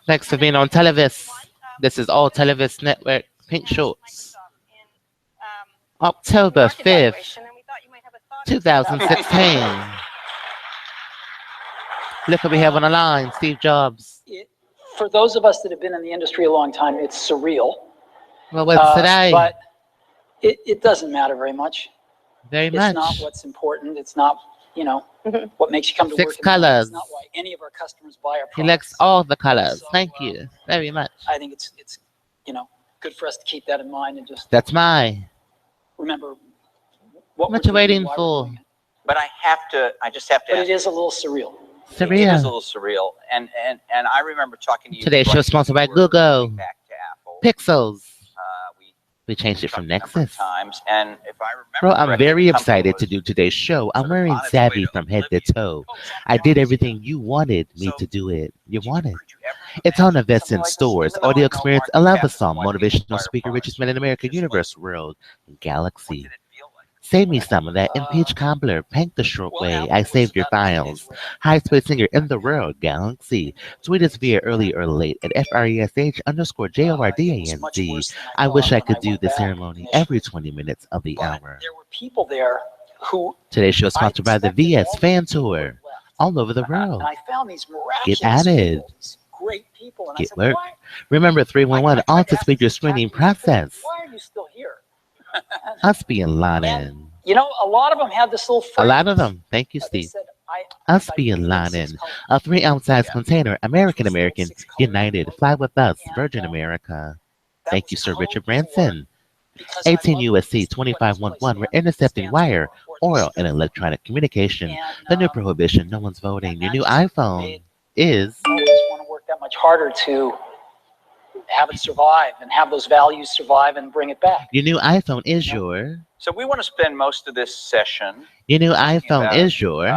Thanks for being on Televis. This is all Televis Network Pink Shorts. October 5th, 2016. Look what we have on the line, Steve Jobs. For those of us that have been in the industry a long time, it's surreal. Well, what's today? But it doesn't matter very much. Very much. It's not what's important. It's not, you know, what makes you come to work. 6 colors. It's not why any of our customers buy our products. He likes all the colors. So, thank you very much. I think it's you know, good for us to keep that in mind and just. That's my. Remember what you're waiting for. But I just have to. But it is a little surreal. Surreal. It is a little surreal, and I remember talking to you. Today's show sponsored by Google. Back to Apple. Pixels. We changed it from Nexus. Times, and if I remember Bro, I'm very excited to do today's show. I'm wearing Savvy from head to toe. I did everything you wanted me to do it. You wanted. It's on events in stores. Audio experience, I love a song. Motivational speaker, richest man in America, universe, world, galaxy. Save me some of that impeach cobbler, paint the short way. I saved your files. Highest paid singer in the world, Galaxy. Tweet us via early or late at FRESH_JORDAND. I wish I could do the ceremony every 20 minutes of the hour. There were people there who. Today's show is sponsored by the VS Fan Tour all over the world. And I found these miraculous Get added. Great people. And Get I said, work. why? Remember 311 all to speed your screening process. Why are you still here? Us being Laden. You know, a lot of them had this little. A lot of them. Thank you, Steve. Us being Laden. A 3-ounce size container. American, United. Fly with us. Virgin America. Thank you, Sir Richard Branson. 18 USC 2511. We're intercepting wire, oil, and electronic communication. The new prohibition. No one's voting. Your new iPhone is. I just want to work that much harder to have it survive and have those values survive and bring it back. Your new iPhone is your. So we want to spend most of this session. Your new iPhone is your.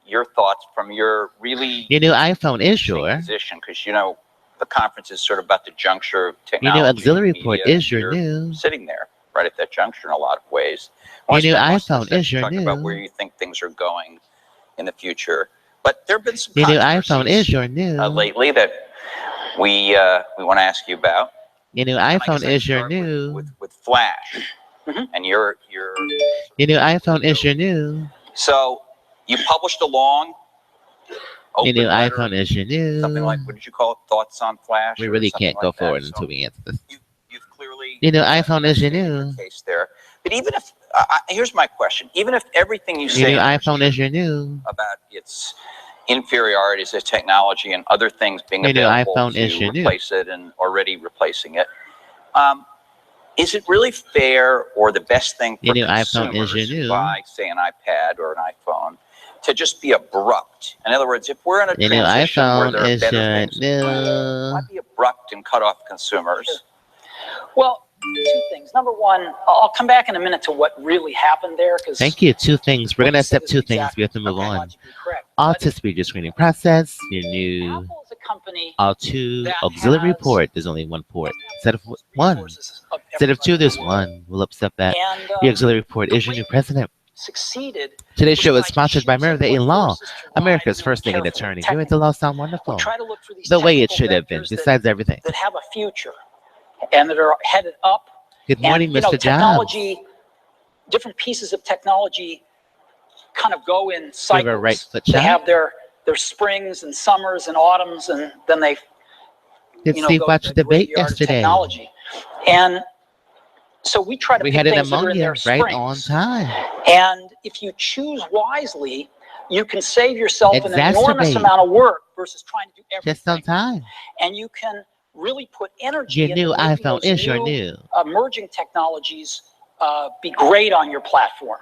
Your thoughts from your really. Your new iPhone is your. Position, because you know the conference is sort of about the juncture of technology. Your new auxiliary port is your new. Sitting there, right at that juncture in a lot of ways. Your new iPhone is your new. About where you think things are going in the future, but there have been some. Your new iPhone is your new. Lately that. We want to ask you about. Your new iPhone is your new. With Flash, and your. Your new iPhone is your new. So you published a long. Your new iPhone is your new. Something like, what did you call it? Thoughts on Flash. We really can't go forward until we answer this. You've clearly. Your new iPhone is your new. Case there, but even if here's my question: even if everything you say. Your new iPhone is your new. About its inferiorities of technology and other things being available to replace it and already replacing it. Is it really fair or the best thing for consumers who buy, say, an iPad or an iPhone to just be abrupt? In other words, if we're in a transition where there are better things, why be abrupt and cut off consumers? Well, 2 things. Number one, I'll come back in a minute to what really happened there. Thank you. 2 things. We're going to accept 2 things. We have to move on. All to speed your screening process. Your new. All 2 auxiliary port. There's only 1 port. Instead of 1. Instead of 2, there's 1. We'll accept that. Your auxiliary port is your new president. Succeeded. Today's show is sponsored by MerriweatherA.Law, America's first name attorney. You make the law sound wonderful. The way it should have been, besides everything. That have a future. And that are headed up. Good morning, Mr. Technology, different pieces of technology kind of go in cycles. They have their springs and summers and autumns, and then they Did Steve watch the debate yesterday? Technology. And so we try to pick had an things that are in ammonia their springs. right on time. And if you choose wisely, you can save yourself an enormous amount of work versus trying to do everything. Just on time. And you can really put energy into new iPhone is your new emerging technologies be great on your platform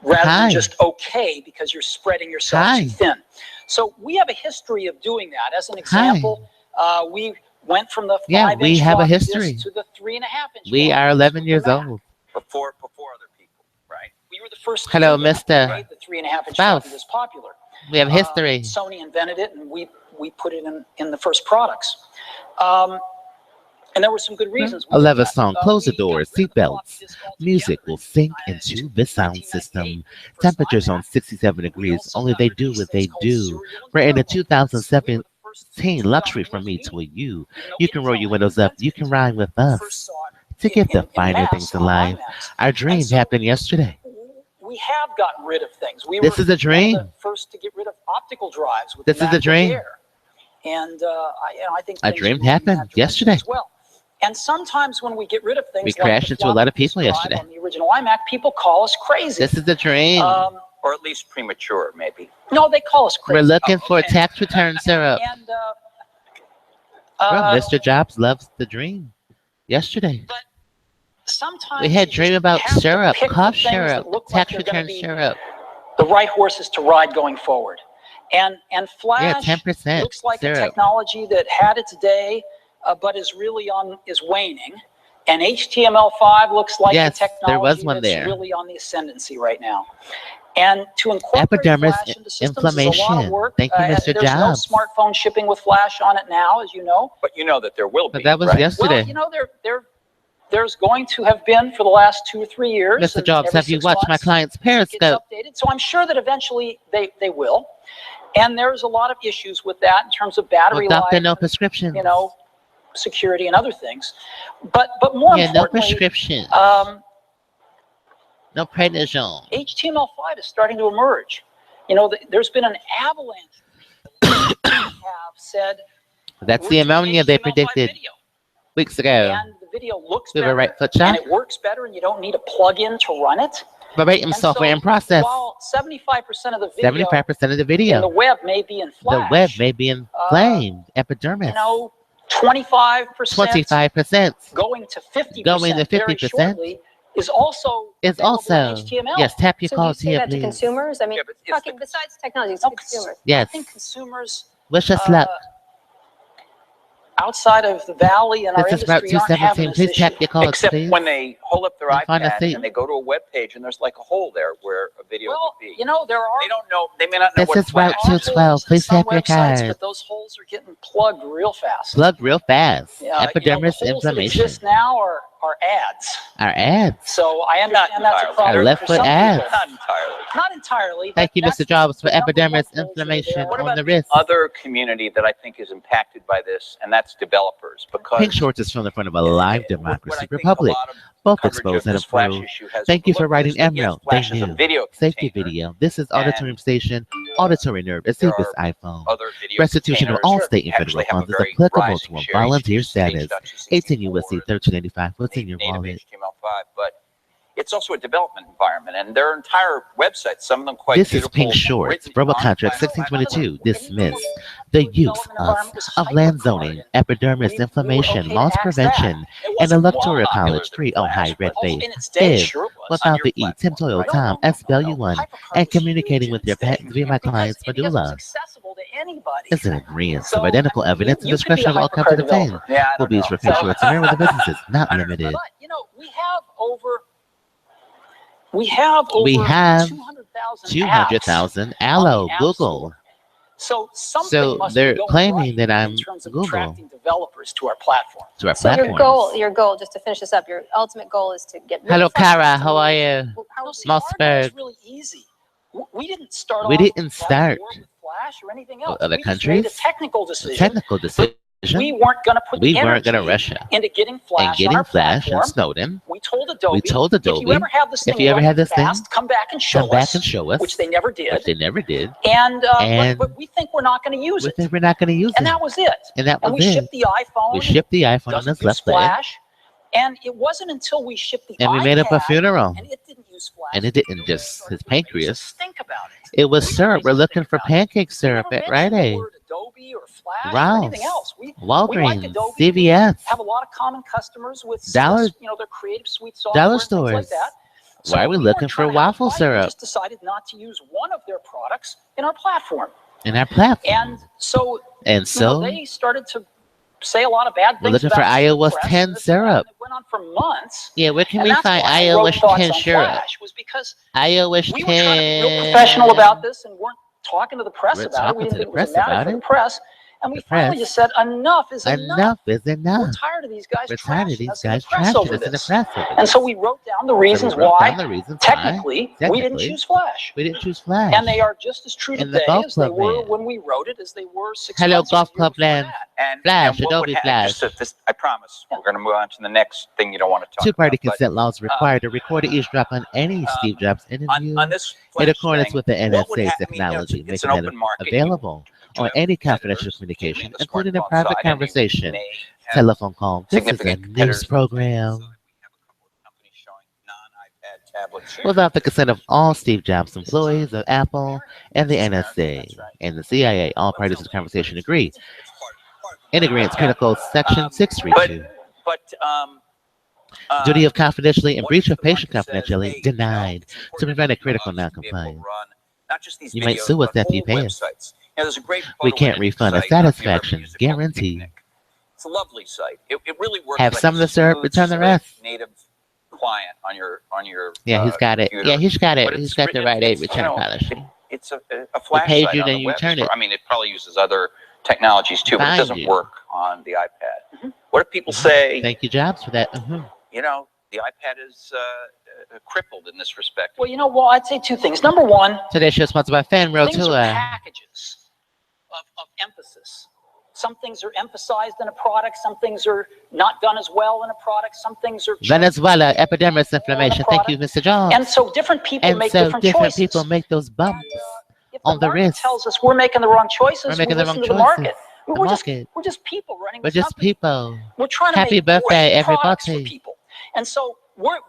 rather than just okay because you're spreading yourself too thin. So we have a history of doing that. As an example, we went from the 5-inch we have a history to the 3.5-inch. We are 11 years old. Before other people, right? We were the first. Hello, Mr. The 3.5-inch floppy was popular. We have history. Sony invented it, and we put it in the first products. And there were some good reasons. I love a song. Close the doors, seatbelts. Music will sink into the sound system. Temperatures on 67 degrees. Only they do what they do. We're in a 2017 luxury from me to a you. You can roll your windows up. You can ride with us to get the finer things in life. Our dream happened yesterday. We have gotten rid of things. This is a dream. One of the first to get rid of optical drives. With this is a dream. And I think a dream happened yesterday as well. And sometimes when we get rid of things, we crashed into a lot of people yesterday. On the original iMac, people call us crazy. This is a dream. Or at least premature, maybe. No, they call us crazy. We're looking for a tax return syrup. And well, Mr. Jobs loves the dream. Yesterday. But sometimes we had a dream about syrup, cough syrup, tax return syrup. The right horses to ride going forward. And Flash 10% looks like syrup. a technology that had its day, but is waning. And HTML5 looks like a technology there was one that's there. really on the ascendancy right now. And to incorporate epidermis Flash into systems inflammation. is a lot of work. Thank you, Mr. There's Jobs. no smartphone shipping with Flash on it now, as you know. But you know that there will be. But that was right? yesterday. Well, you know, there's going to have been for the last 2 or 3 years. Mr. Jobs, have you watched my client's Periscope? Updated. So I'm sure that eventually they will. And there's a lot of issues with that in terms of battery life. Doctor, no prescription. You know, security and other things. But more importantly, no prescription. No prednisone. HTML5 is starting to emerge. You know, there's been an avalanche. Have said that's the ammonia they predicted weeks ago. And the video looks with better, a right foot shot. and it works better, and you don't need a plug-in to run it. Verbatim software in process. While 75% of the video, 75% of the video. in the web may be in Flash. The web may be inflamed. Epidermis. You know, 25%. 25%. Going to 50%. Going to 50%. Very shortly is also. It's also. HTML. Yes, tap your So calls do you say here, that to please. consumers? I mean, Yeah, but it's talking besides technology, it's consumers. Yes. I think consumers. Wish us luck. Outside of the Valley and our This is Route industry aren't having 217. this Please issue. tap your calls, Except please. when they hold up their Find a iPad seat. and they go to a web page and there's like a hole there where a video Well, would be. you know, there are. They don't know. They may not know This what is Route Flash 212. Please some tap your websites, card. but those holes are getting plugged real fast. Plug real fast. Yeah, Epidermis the holes that inflammation. exist now are ads. Our ads. So I understand that's a entirely. problem Our left for foot some ads. people. Not entirely. Not entirely. Thank but you, that's Mr. Jobs, for the number epidermis one holes that are inflammation there. What on about the wrist. other community that I think is impacted by this, and that's developers, because Pink Shorts is from the front of a live what democracy I think republic. a lot of Both coverage exposed of and this Flash approved. issue has Thank you for overlooked writing is that, yes, Emerald. Flash They is a knew. video Safety container, video. This is Auditorium Station. Auditory Nerve. It's there this are iPhone. other video Restitution of all containers state and actually federal have funds is very applicable rising to a share, volunteer HTTP, status. H.C. 18 U.S.C. 1385. What's in your native wallet? HTML5, but it's also a development environment, and there are entire websites, some of them quite This is beautiful. Pink Shorts. written Verbal on contract Flash. 1622. Dismiss. The use of land zoning, epidermis inflammation, loss prevention, and electoral college 3 on high red face. If, without the E, Tim Toil, Tom, SBLU1, and communicating with your patents via my client's medulla. Is an agreement of identical evidence and discretion of all companies obtained will be used for Pink Shorts and Merriweather businesses, not limited. But, you know, we have over We have 200,000 200,000. Allo, on the App Google. So something So must they're be going claiming right that I'm in terms of Google. attracting developers to our platform. To our So platforms. your goal, just to finish this up, your ultimate goal is to get rid Hello, of Flash Kara. systems. How are you? No, see, our goal Mossberg. is really easy. We didn't start We off didn't having start. to work with Flash or anything else. Other We just made a countries? technical decision. Technical decision. We weren't going to put We the weren't going to energy rush it. into getting Flash And getting on our Flash platform. and Snowden. We told Adobe. We told Adobe, If you ever have this thing, if you ever running have this thing, fast, come back and show come back us. and show us. Which they never did. Which they never did. And, And but we think we're not going to use We it. think we're not going to use And it. that was it. And that And was we it. shipped the iPhone. We shipped the iPhone on doesn't this use left leg. Flash. And it wasn't until we shipped the And we made up a iPad, funeral. and it didn't use Flash. And it didn't just his pancreas. Just think about it. It was syrup. We're looking for pancake We syrup never at mentioned Rite the Aid. word Adobe or Flash or Rouse, anything else. We Walgreens, like Adobe. CVS, have a lot of common customers with Dollar- their creative suite software dollar and things like stores. that. Why are we weren't looking trying for to have a waffle fight. syrup? We just decided not to use one of their products in our platform. in our platform. And so, And so they started to say a lot of bad things. we're looking for about iOS Press, 10 and this syrup. It went on for months. Yeah, where can And we that's find why I wrote iOS thoughts 10 on syrup? Flash, was because iOS we 10. were trying to be real professional about this and weren't talking to the press We're about it. We talking didn't to think the it was press a matter about for the it. press. And we finally just said, enough is enough. Enough is enough. We're tired of these guys We're tired of trashing these us in the guys press trashing over us in the this. press over And this. so we wrote down the So reasons we wrote why, down the reasons technically, we didn't choose Flash. We didn't choose Flash. And they are just as true In the today golf as they club were land. when we wrote it, as they were 6 Hello, months or golf a year club before land. that. Flash, what would Adobe happen, Flash. I promise, we're going to move on to the next thing you don't want to talk Two-party about. consent laws require to record or eavesdrop on any Steve Jobs interview On this in Flash accordance thing, with the what would NSA's I mean, technology, it's making an it open market. available on any confidential communication, including a smartphone private side, and you conversation, may have telephone call. This is a significant news competitors. program. We have a couple of companies showing non-iPad tablets. Without the consent of all Steve Jobs employees of Apple and the NSA and the CIA, all parties to the conversation agree. In agreement, Penal Code Section 632. Duty of confidentiality and breach of patient confidentiality denied to prevent a critical non-compliance. You might sue us after you pay us. We can't refund a satisfaction guarantee. It's a lovely site. It really works. Have some of the syrup, return the rest. Native client on your Yeah, he's got it. computer. Yeah, he's got it. But He's got the right it's, return policy. It's a Flash paid site you, on then the you web. return it. I mean, it probably uses other technologies too, but it Find doesn't you. work on the iPad. What if people say, Thank you, Jobs, for that. you know, the iPad is crippled in this respect? Well, I'd say two things. Number one, Today's show is sponsored by Fanrail things Tour. are packages of emphasis. Some things are emphasized in a product. Some things are not done as well in a product. Some things are Venezuela, epidemics, inflammation. Thank you, Mr. Jones. And so different people And make so different different choices. people make those bumps If on the market wrist. tells us we're making the wrong choices, We're making we the listen wrong to the market. choices. The We're just market. people running We're this just company. people. We're trying to Happy make birthday, great products for everybody. people. And so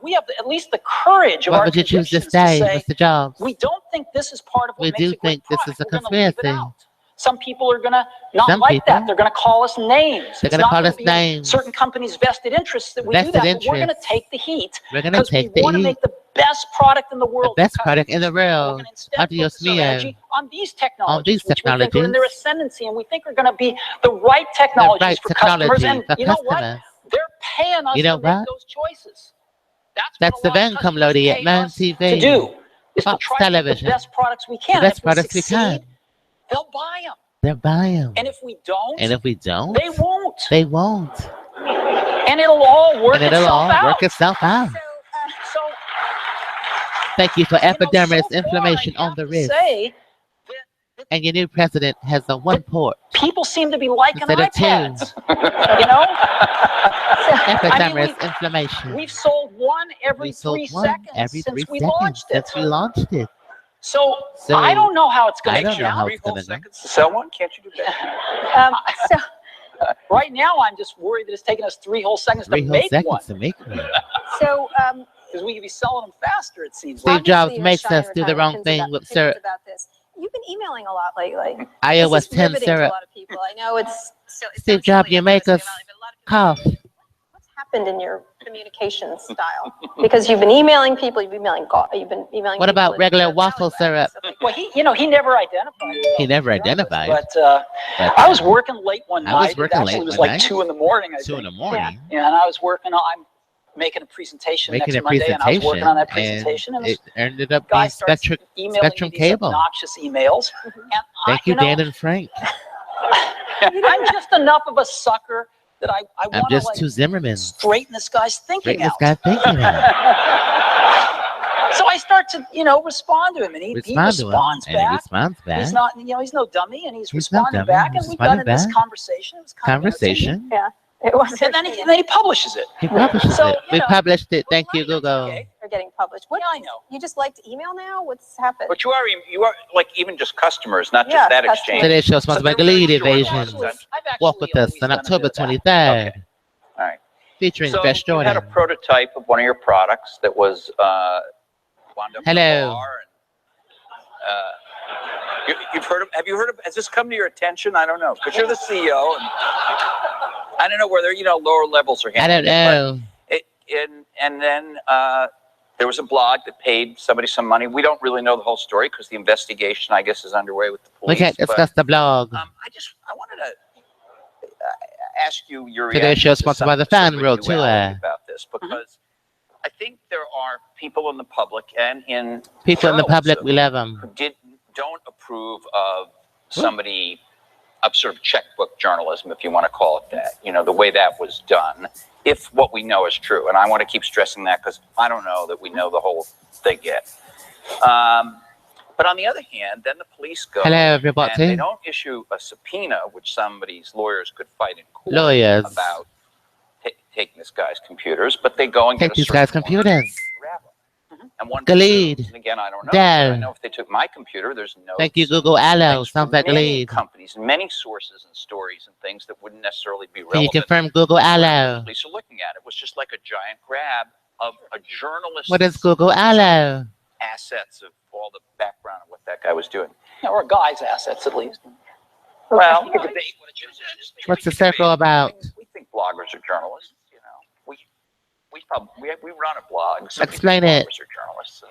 we have at least the courage of What our would you choose this convictions to day, say, Mr. Jobs? we don't think this is part of what We makes do a great think this product. is a We're gonna leave it conspiracy. out. Some people are going to not Some like people. that. They're going to call us names. They're It's gonna not call gonna us be names. certain companies' vested interests that we do Vested that, but we're going to interests. take the heat We're gonna because we take the want to heat. make the best product in the The world. best for product in the customers. And we're world. gonna instead Adios focus our mio. energy on these technologies, these which we think are in their technologies. ascendancy, and we think are going to be the right technologies The right for customers. technology And for you know what? customers. They're paying us You know to make what? those choices. That's what the a lot of income customers loading at pay Man us to TV. do. Is to Fox try to make the Television. best products we The can. best If we products we succeed, can. they'll buy them. They'll buy them. And if we don't, And if we don't, they won't. they won't. And it'll all work And it'll itself all out. work itself out. So, Thank you for epidermis so far, inflammation I on have the to wrist. say that And your new president has the one port. people seem to be liking Instead of two. iPads. You know? Epidermis inflammation. We've sold one every We sold 3 one seconds every since 3 we seconds launched it. since we launched it. So, So, I don't know how it's I going to don't know count. how 3 it's whole gonna go. seconds to sell one? Can't you do that? So Right now, I'm just worried that it's taking us 3 whole seconds 3 to whole make one. seconds to make one. so Because we could be selling them faster, it seems Steve like. obviously Jobs you're makes shy us of do the wrong Republicans thing about- with opinions syrup. about this. You've been emailing a lot lately. iOS This is 10 riveting to syrup. a lot of people. I know it's so. It Steve sounds Jobs, silly you to make say us about it, but a lot of people- cough. What's happened in your communication style? Because you've been emailing people, you've been emailing. What about people regular at waffle Value Add, syrup? stuff like Well, he never identified. He never to be honest. identified. But But I was working late one night. I was working It actually late was one like night. 2 in the morning, I 2 think. in the morning. Yeah, and I was working on, I'm making a presentation Making next a Monday, and I was working on that presentation, presentation, and and this it ended up guy being starts Spectrum. emailing Spectrum me these Cable. obnoxious emails. And Thank you, Dan and Frank. I'm just enough of a sucker that I I'm want to just like two Zimmermans. straighten this guy's thinking Straighten this out. guy thinking out. So I start to, respond to him, and he Respond to him. responds And he back. responds back. He's not, he's no dummy, and he's He's no responding dummy, back, he's and we've done responding this back. conversation. It was kind of entertaining. Conversation. Yeah, it was. And then he publishes it. He published So, it. We published it. Thank you, well, Google. okay. They're getting published. What? Yeah, I know. You just like to email now? What's happened? But you are like even just customers, not just Yeah, that customers. exchange. Today's show is sponsored by So they're very Gleed short Evasion. ones. I've Walk with actually us always on done a October bit of that. 23rd. Okay. All right. Featuring So Fresh you had a Jordan. prototype of one of your products that was wound up in a Hello. bar. And, you've heard of? Have you heard of? Has this come to your attention? I don't know, but you're the CEO, and I don't know whether lower levels are I don't handling it, know. and then there was a blog that paid somebody some money. We don't really know the whole story because the investigation, I guess, is underway with the police. We can't discuss the blog. I wanted to ask you your Today's reaction show is to sponsored by the some Fan World Tour. duality about this, because I think there are people in the public and in People in the public, journalism we love them. who don't approve of somebody sort of checkbook journalism, if you want to call it that. You know, the way that was done, if what we know is true. And I want to keep stressing that because I don't know that we know the whole thing yet. But on the other hand, then the police go. Hello, everybody. And they don't issue a subpoena, which somebody's lawyers could fight in court about taking this guy's computers, but they go and take these guys' computers. And one Galid. And again, I don't know. I know if they took my computer, there's no. Thank you, Google Allo. Sounds like many Galid. companies, many sources and stories and things that wouldn't necessarily be relevant. Can you confirm Google Allo? The police are looking at it. It was just like a giant grab of a journalist. What is Google Allo? Assets of all the background of what that guy was doing. Yeah, or a guy's assets, at least. Well, what's the circle about? We think bloggers are journalists. You know, we run a blog. Explain it. Bloggers are journalists.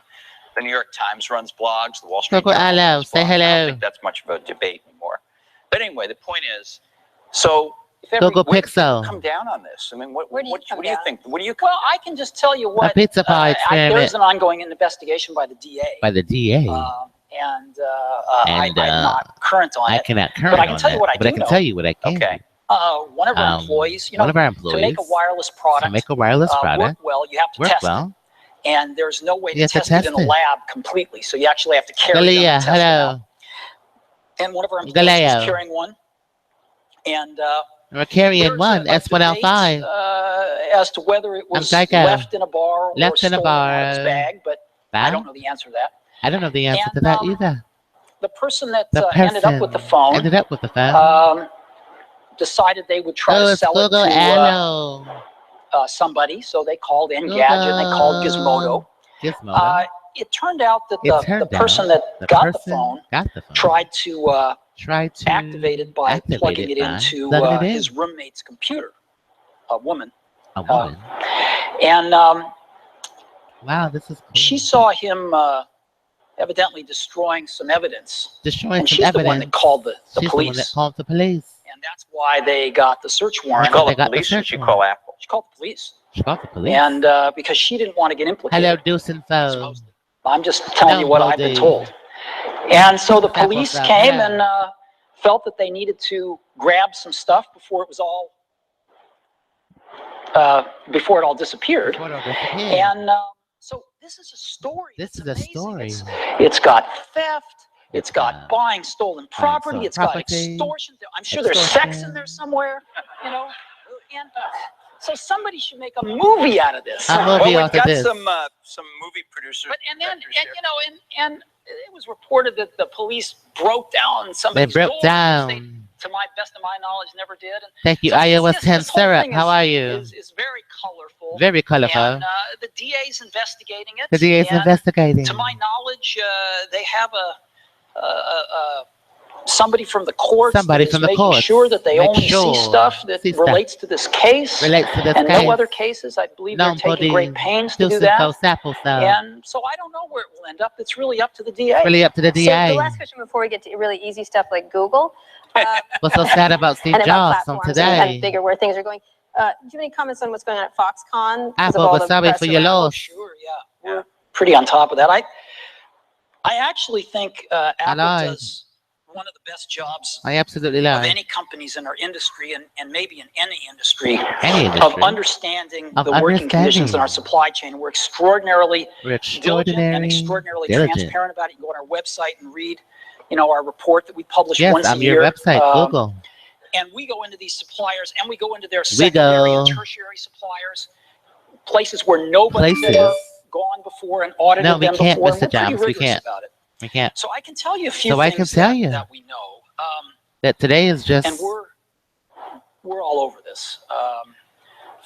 The New York Times runs blogs. The Wall Street Google Journal Allo. runs Say blogs. hello. I don't think that's much of a debate anymore. But anyway, the point is, so if Google where do Pixel. people come down on this? I mean, what do you think? What do you? Well, I can just tell you what. A pizza pie experiment. There's an ongoing investigation by the DA. By the DA. I'm not current on it. I cannot current but I can tell you what I but I do can know. tell you what I can. Okay. One of our employees, you know, to make a wireless product, work well, you have to test it. And there's no way to test it in a lab completely. So you actually have to carry it and test it out. And one of our employees is carrying one. And we're carrying one, S1L5. As to whether it was left in a bar or stolen out of his bag, but I don't know the answer to that. I don't know the answer to that either. The person that ended up with the phone decided they would try to sell it to somebody, so they called Engadget and they called Gizmodo. It turned out that the person that got the phone tried to activate it by plugging it into his roommate's computer, a woman. And wow, this is cool. She saw him evidently destroying some evidence. And she's the one that called the police. And that's why they got the search warrant. You call the police or she called Apple? She called the police. She called the police. And because she didn't want to get implicated. Hello, Deuce and Foe. I'm just telling you what I've been told. And so the police came and felt that they needed to grab some stuff before it was all before it all disappeared. And so this is a story. This is a story. It's got theft. It's got buying stolen property. It's got extortion. I'm sure there's sex in there somewhere. You know, and so somebody should make a movie out of this. A movie well, out we've of got this. some movie producers. But and you know, and it was reported that the police broke down somebody's door. They broke down. They, to my best of my knowledge, never did. And thank you, so iOS 10 syrup. How are you? Is very colorful. Very colorful. And the DA's investigating it. The DA's investigating. To my knowledge, they have somebody from the courts. Somebody from the courts. Sure that they only see stuff that relates to this case. And no other cases. I believe they're taking great pains to do that. And so I don't know where it will end up. It's really up to the DA. Really up to the DA. So the last question before we get to really easy stuff like Google. What's so sad about Steve Jobs on today? And bigger where things are going. Do you have any comments on what's going on at Foxconn? Apple, but sorry for your loss. Sure, yeah. We're pretty on top of that. I actually think Apple does one of the best jobs I absolutely of any companies in our industry and maybe in any industry of understanding the working conditions in our supply chain. We're extraordinarily diligent and extraordinarily transparent about it. You go on our website and read, you know, our report that we publish once a year. Your website, Google. And we go into these suppliers and we go into their secondary and tertiary suppliers, places where nobody's ever gone before and audited them before. No, we can't, Mr. Jobs. We can't. About it. We can't. So I can tell you a few things that we know. That today is just. And we're all over this.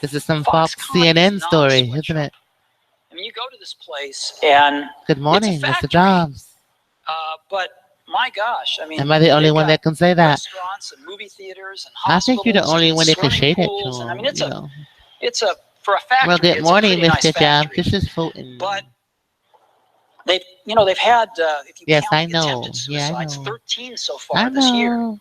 This is some Fox CNN story, isn't it? I mean, you go to this place and. Good morning, Mr. Jobs. But my gosh, I mean. Am I the only one that can say that? Restaurants and movie theaters and hospitals. I think you're the only one that can shade it to. I mean, it's a for a factory. Well, good morning, Mr. Jobs. This is Fulton. But they've had if you yes, count I know. attempted suicides, 13 so I far know. this year. And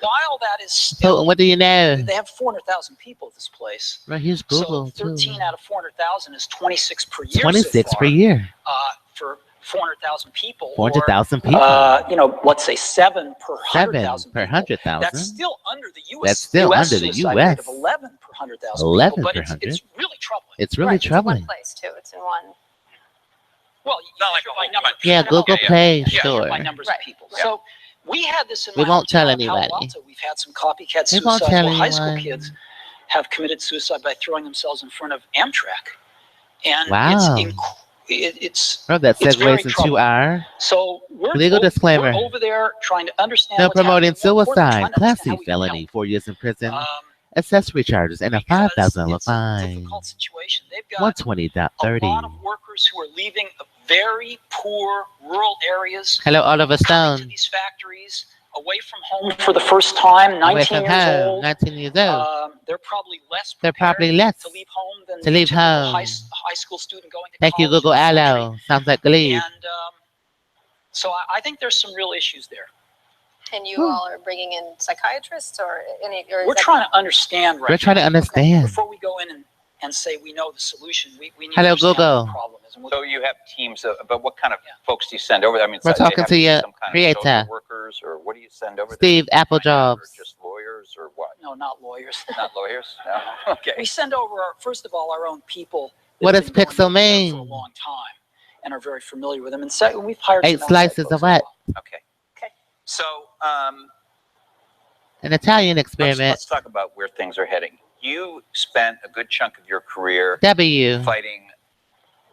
while that is still, Fulton, what do you know? They have 400,000 people at this place. Right, here's Google so 13 out of 400,000 is 26 per year. 26 so far, per year. 400,000 people. 400,000 people. You know, let's say 7 per 100,000 per people. 100,000. That's still under the U.S. That's still under the suicide U.S. rate of 11 per 100,000 11 people. But per it's 100. really troubling. It's really troubling. It's one place too. It's in one. Well, not like by numbers. Yeah, Google Play Store. By numbers of people. So we had this in We my won't tell hometown of Palo anybody. Alto. We've had some copycat We won't suicides tell where high school anyone. kids have committed suicide by throwing themselves in front of Amtrak. And Wow. it's Bro, that it's very segues into troubling. our So we're legal disclaimer. We're over there trying to understand No what's happening. promoting More importantly, suicide, trying to Class understand how C we can felony, help. 4 years in prison, accessory charges, and a Because $5,000 it's a fine. difficult situation. They've got 120.30. a lot of workers who are leaving very poor rural areas. Hello, Oliver coming to Stone. these factories, away from home for the first time, 19 Away from years home, old. 19 years old. They're probably less They're prepared probably less to leave home than to leave the typical home. high school student going to Thank you, college Google in this country. Allo. Sounds like Glee. And so I think there's some real issues there. And you all are bringing in psychiatrists or any? Or We're trying to understand right We're trying to now. understand. Before we go in and say we know the solution, we need Hello, to understand Google. what the problem is. And So you have teams of, but what kind of folks do you send over there? I mean, We're so they talking have to be your some kind of creator. social workers, or what do you send over Steve there? Or Applejobs. just lawyers, or what? no, not lawyers. Not lawyers? No. Okay. We send over, first of all, our own people. that What have does been Pixel going there mean? For a long time and are very familiar with them. And second, we've hired 8 some outside slices folks of as what? well. Okay. So An Italian experiment. let's talk about where things are heading. You spent a good chunk of your career W. fighting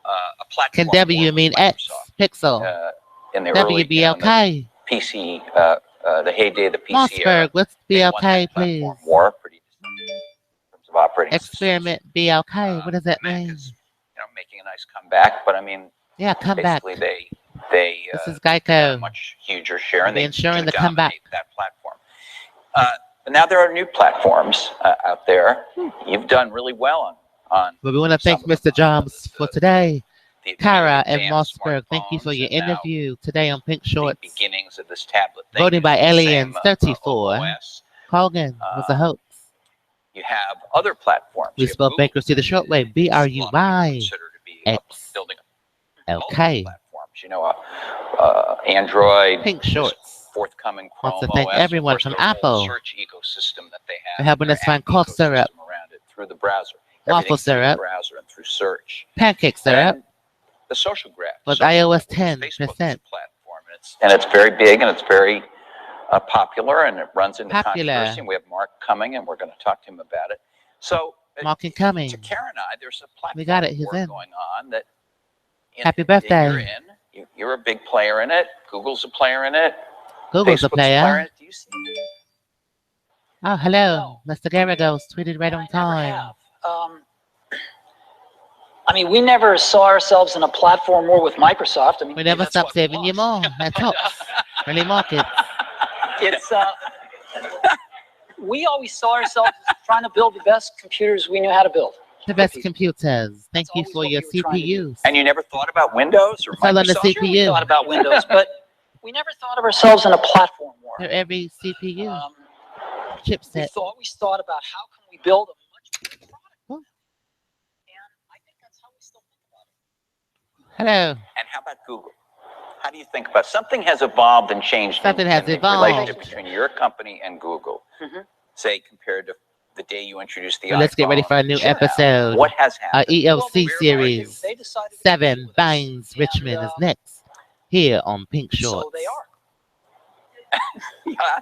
a platform. Can W war mean with X? Microsoft, Pixel. in the early WBLK. the PC, the heyday of the PC era. Mossberg, what's They won BLK, that please? platform war pretty decisively in terms of operating Experiment BLK. What does that Mac mean? is, making a nice comeback, but I mean, Yeah, come back. basically they This is had a Geico. much huger share, and We're they ensuring do the comeback. dominate that platform. But now there are new platforms out there. You've done really well on. But we want to thank some of Mr. them, Jobs for today. the Kara and advanced Mossberg, thank you for your smartphones, and now interview today on Pink the Shorts. beginnings of this tablet thing. Voting by is the aliens, same, 34. OS. Colgan was a hoax. You have other platforms. We You have spelled Google, bankruptcy the short way. which a lot of people BRUYX. consider to be building multiple LK. platforms. Android. Pink this Shorts. forthcoming Chrome Wants to thank OS, of everyone course, from their whole Apple search ecosystem that they have. for helping their us find app cough syrup, ecosystem around it through the browser. waffle Everything through the syrup, browser and through search. pancake syrup And the social graph. with Social iOS graph, which is 10%. Facebook's platform, and it's very big and it's very popular, and it runs into Popular. controversy. And we have Mark coming, and we're going to talk to him about it. So Mark and coming. to Karen and I, there's a platform We got it. He's war in. going on that. Happy that birthday. You're in. You're a big player in it. Google's a player in it. Google's a Facebook's in player. it. Do you see it? Oh, hello. Mr. Garagos tweeted right on I never time. have. I mean, we never saw ourselves in a platform war with Microsoft. I mean, We never that's stop what we saving you want. more. That talks. Really market. It's we always saw ourselves as trying to build the best computers we knew how to build. The best computers. Thank That's you always for what your we were trying to do. CPUs. And you never thought about Windows or It's all on the Microsoft? CPU. We thought about Windows, but we never thought of ourselves in a platform war. For every CPU We chipset. thought about how can we build a much better product. Oh. And I think that's how we still think about it. Hello. And how about Google? How do you think about something has evolved and changed? Something in has the evolved. relationship between your company and Google, say compared to the day you introduced the Well, let's get ready iPhone for a new to now. episode. What has happened? ELC Well, series. they decided to 7 compete with us. Binds Richmond And, is next. Here on Pink Shorts. So they are. Yeah.